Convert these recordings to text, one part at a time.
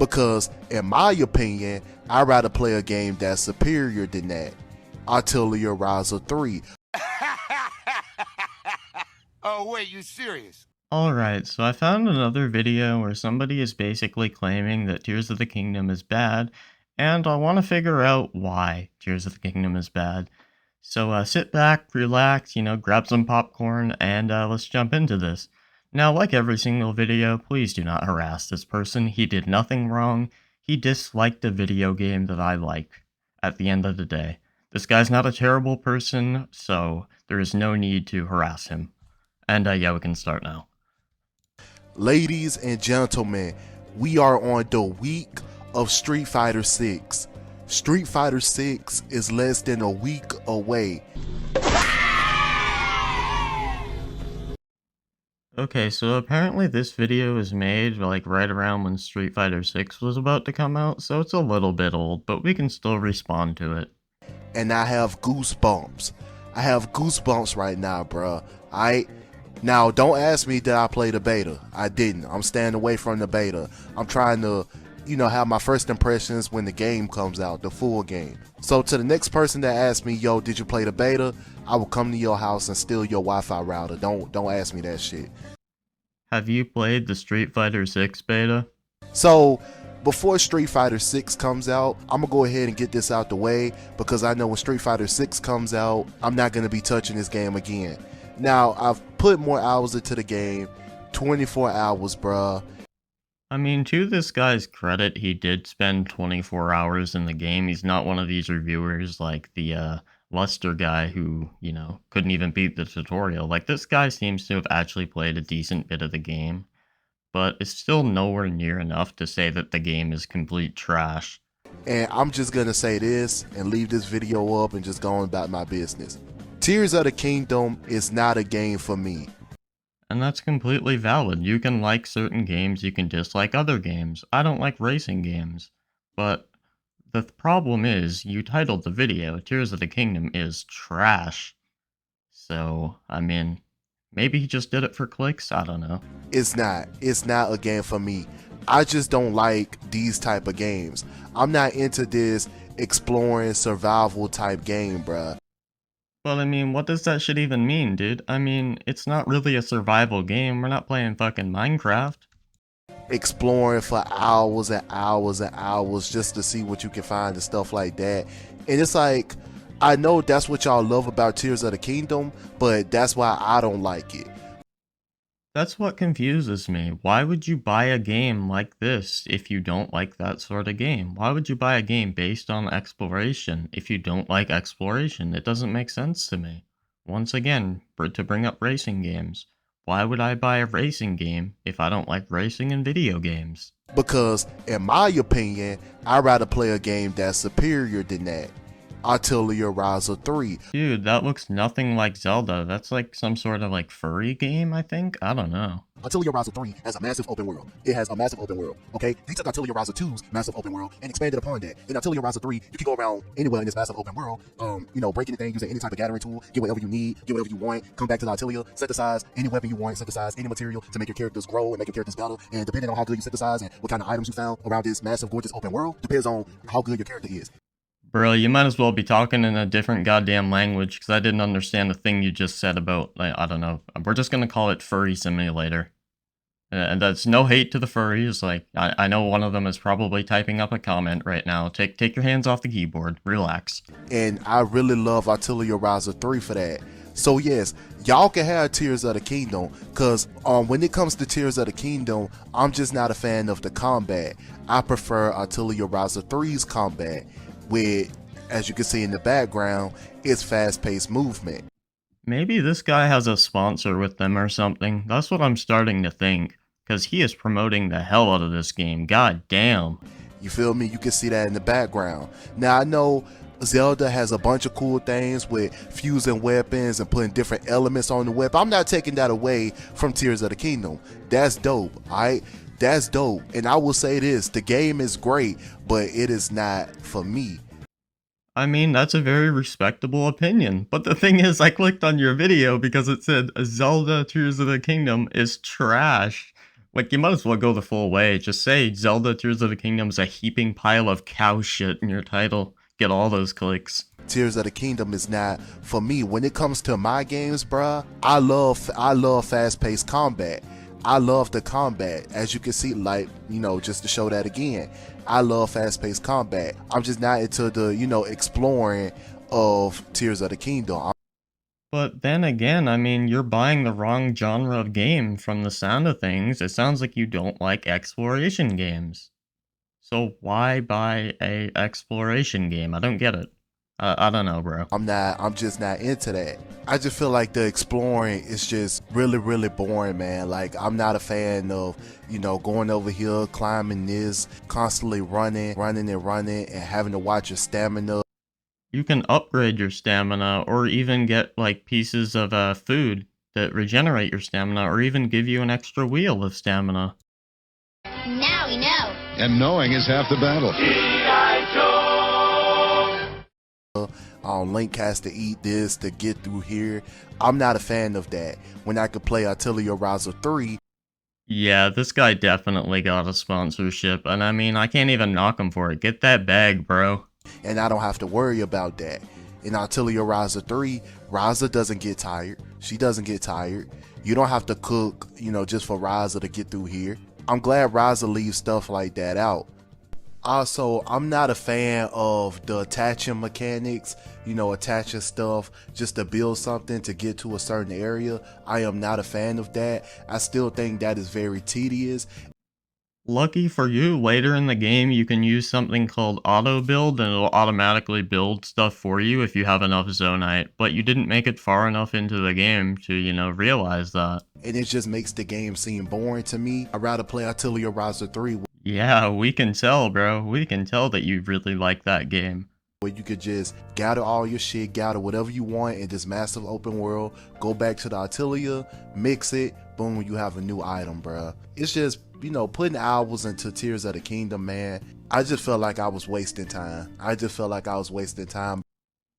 Because, in my opinion, I'd rather play a game that's superior than that. Atelier Ryza 3. Oh, wait, you serious? Alright, so I found another video where somebody is basically claiming that Tears of the Kingdom is bad, and I want to figure out why Tears of the Kingdom is bad. So sit back, relax, grab some popcorn, and let's jump into this. Now, like every single video, please do not harass this person. He did nothing wrong. He disliked a video game that I like at the end of the day. This guy's not a terrible person, so there is no need to harass him. And yeah, we can start now. Ladies and gentlemen, we are on the week of Street Fighter 6. Street Fighter 6 is less than a week away. Okay, so apparently this video was made like right around when Street Fighter 6 was about to come out, so it's a little bit old, but we can still respond to it. And I have goosebumps. I have goosebumps right now, bruh. Now, don't ask me did I play the beta. I didn't. I'm staying away from the beta. I'm trying to, have my first impressions when the game comes out, the full game. So to the next person that asks me, yo, did you play the beta? I will come to your house and steal your Wi-Fi router. Don't ask me that shit. Have you played the Street Fighter 6 beta? So, before Street Fighter 6 comes out, I'm gonna go ahead and get this out the way because I know when Street Fighter 6 comes out, I'm not gonna be touching this game again. Now, I've put more hours into the game, 24 hours, bruh. I mean, to this guy's credit, he did spend 24 hours in the game. He's not one of these reviewers like the Luster guy who, couldn't even beat the tutorial. Like, this guy seems to have actually played a decent bit of the game, but it's still nowhere near enough to say that the game is complete trash. And I'm just gonna say this and leave this video up and just go on about my business. Tears of the Kingdom is not a game for me. And that's completely valid. You can like certain games, you can dislike other games. I don't like racing games. But the problem is, you titled the video, Tears of the Kingdom is trash. So, I mean, maybe he just did it for clicks, I don't know. It's not a game for me. I just don't like these type of games. I'm not into this exploring survival type game, bruh. Well, I mean, what does that shit even mean, dude? I mean, it's not really a survival game. We're not playing fucking Minecraft. Exploring for hours and hours and hours just to see what you can find and stuff like that. And it's like, I know that's what y'all love about Tears of the Kingdom, but that's why I don't like it. That's what confuses me. Why would you buy a game like this if you don't like that sort of game? Why would you buy a game based on exploration if you don't like exploration? It doesn't make sense to me. Once again, to bring up racing games, why would I buy a racing game if I don't like racing in video games? Because, in my opinion, I'd rather play a game that's superior than that. Atelier Ryza 3. Dude, that looks nothing like Zelda. That's like some sort of like furry game, I think? I don't know. Atelier Ryza 3 has a massive open world. It has a massive open world, okay? They took Atelier Ryza 2's massive open world and expanded upon that. In Atelier Ryza 3, you can go around anywhere in this massive open world, break anything using any type of gathering tool, get whatever you need, get whatever you want, come back to the Atelier, synthesize any weapon you want, synthesize any material to make your characters grow and make your characters better. And depending on how good you synthesize and what kind of items you found around this massive, gorgeous open world, depends on how good your character is. Bro, you might as well be talking in a different goddamn language, because I didn't understand the thing you just said about, I don't know. We're just gonna call it Furry Simulator. And that's no hate to the furries, like, I know one of them is probably typing up a comment right now. Take your hands off the keyboard, relax. And I really love Atelier Ryza 3 for that. So yes, y'all can have Tears of the Kingdom, because when it comes to Tears of the Kingdom, I'm just not a fan of the combat. I prefer Atelier Ryza 3's combat, with, as you can see in the background, it's fast-paced movement. Maybe this guy has a sponsor with them or something. That's what I'm starting to think, because he is promoting the hell out of this game. God damn. You feel me? You can see that in the background. Now, I know Zelda has a bunch of cool things with fusing weapons and putting different elements on the weapon. I'm not taking that away from Tears of the Kingdom. That's dope, alright? That's dope. And I will say this, the game is great, but it is not for me. I mean, that's a very respectable opinion. But the thing is, I clicked on your video because it said Zelda Tears of the Kingdom is trash. Like, you might as well go the full way. Just say Zelda Tears of the Kingdom's a heaping pile of cow shit in your title. Get all those clicks. Tears of the Kingdom is not for me. When it comes to my games, bruh, I love fast-paced combat. I love the combat. As you can see, like, you know, just to show that again, I love fast-paced combat. I'm just not into the, you know, exploring of Tears of the Kingdom. But then again, I mean, you're buying the wrong genre of game from the sound of things. It sounds like you don't like exploration games. So why buy a exploration game? I don't get it. I don't know, bro. I'm just not into that. I just feel like the exploring is just really boring, man. Like, I'm not a fan of, you know, going over here, climbing this, constantly running and having to watch your stamina. You can upgrade your stamina or even get like pieces of food that regenerate your stamina or even give you an extra wheel of stamina. Now we know. And knowing is half the battle. Link has to eat this to get through here. I'm not a fan of that. When I could play Atelier Ryza 3. Yeah, this guy definitely got a sponsorship, and I mean, I can't even knock him for it. Get that bag, bro. And I don't have to worry about that. In Atelier Ryza 3, Ryza doesn't get tired. She doesn't get tired. You don't have to cook, you know, just for Ryza to get through here. I'm glad Ryza leaves stuff like that out. Also, I'm not a fan of the attaching mechanics, you know, attaching stuff just to build something to get to a certain area. I am not a fan of that. I still think that is very tedious. Lucky for you, later in the game you can use something called auto build and it'll automatically build stuff for you if you have enough Zonite, but you didn't make it far enough into the game to, you know, realize that. And it just makes the game seem boring to me. I'd rather play Atelier Ryza 3. Yeah, we can tell, bro. We can tell that you really like that game. Where you could just gather all your shit, gather whatever you want in this massive open world, go back to the Atelier, mix it, boom, you have a new item, bruh. It's just, you know, putting hours into Tears of the Kingdom, man. I just felt like I was wasting time.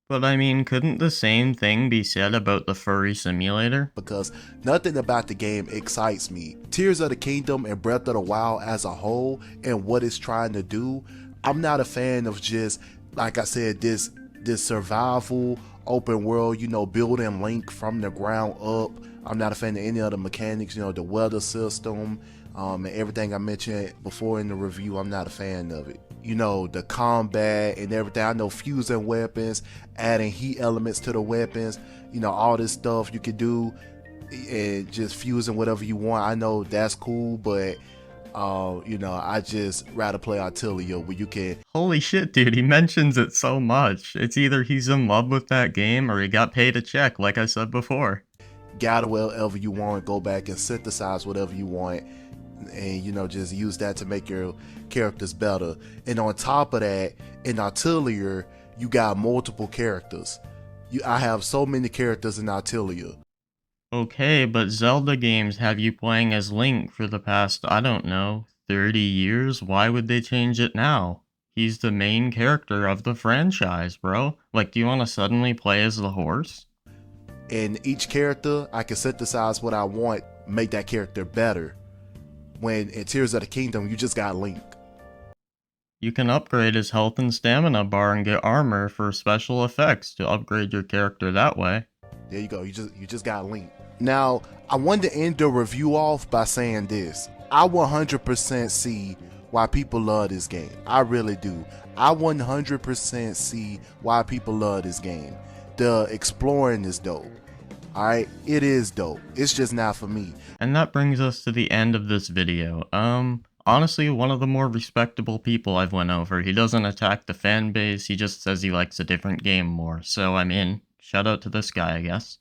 But I mean, couldn't the same thing be said about the furry simulator? Because nothing about the game excites me. Tears of the Kingdom and Breath of the Wild as a whole and what it's trying to do, I'm not a fan of just, like I said, this survival open world, you know, building Link from the ground up. I'm not a fan of any of the mechanics, you know, the weather system, and everything I mentioned before in the review. I'm not a fan of it. You know, the combat and everything. I know fusing weapons, adding heat elements to the weapons, you know, all this stuff you could do and just fusing whatever you want. I know that's cool, but you know, I just rather play Atelier where you can. Holy shit, dude, he mentions it so much. It's either he's in love with that game or he got paid a check, like I said before. Gather whatever you want, go back and synthesize whatever you want, and, you know, just use that to make your characters better. And on top of that, in Atelier, you got multiple characters. I have so many characters in Atelier. Okay, but Zelda games have you playing as Link for the past, I don't know, 30 years? Why would they change it now? He's the main character of the franchise, bro. Like, do you want to suddenly play as the horse? And each character, I can synthesize what I want, make that character better. When in Tears of the Kingdom, you just got Link. You can upgrade his health and stamina bar and get armor for special effects to upgrade your character that way. There you go, you just got Link. Now, I wanted to end the review off by saying this. I 100% see why people love this game. I really do. I 100% see why people love this game. The exploring is dope. Alright, it is dope. It's just not for me. And that brings us to the end of this video. Honestly, one of the more respectable people I've went over. He doesn't attack the fan base, he just says he likes a different game more. So, I mean, shout out to this guy, I guess.